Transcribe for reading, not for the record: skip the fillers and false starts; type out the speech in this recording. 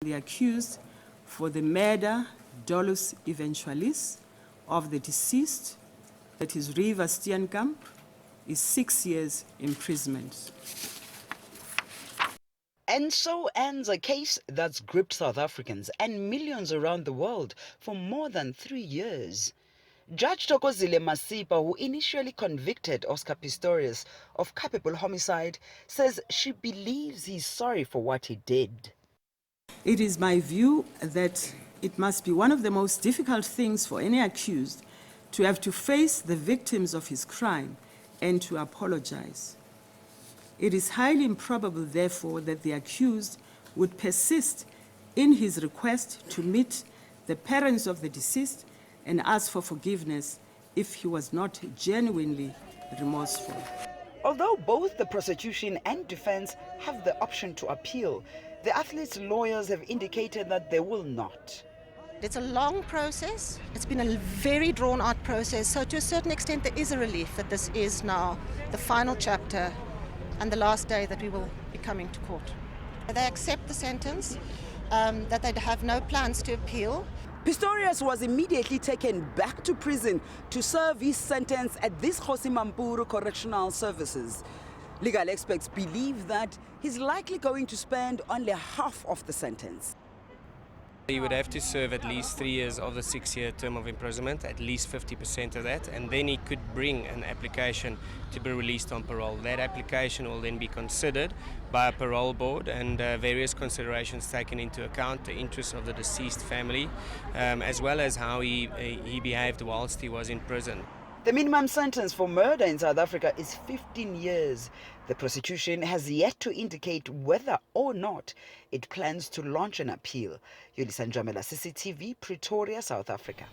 The accused for the murder dolus eventualis of the deceased, that is Riva Steenkamp, is 6 years imprisonment. And so ends a case that's gripped South Africans and millions around the world for more than 3 years. Judge Thokozile Masipa, who initially convicted Oscar Pistorius of culpable homicide, says she believes he's sorry for what he did. It is my view that it must be one of the most difficult things for any accused to have to face the victims of his crime and to apologize. It is highly improbable, therefore, that the accused would persist in his request to meet the parents of the deceased and ask for forgiveness if he was not genuinely remorseful. Although both the prosecution and defense have the option to appeal, the athlete's lawyers have indicated that they will not. It's a long process. It's been a very drawn-out process. So to a certain extent, there is a relief that this is now the final chapter and the last day that we will be coming to court. They accept the sentence, that they have no plans to appeal. Pistorius was immediately taken back to prison to serve his sentence at this Kgosi Mampuru Correctional Services. Legal experts believe that he's likely going to spend only half of the sentence. He would have to serve at least 3 years of the 6-year term of imprisonment, at least 50% of that, and then he could bring an application to be released on parole. That application will then be considered by a parole board and various considerations taken into account, the interests of the deceased family, as well as how he behaved whilst he was in prison. The minimum sentence for murder in South Africa is 15 years. The prosecution has yet to indicate whether or not it plans to launch an appeal. Yolisa Njamela, CCTV, Pretoria, South Africa.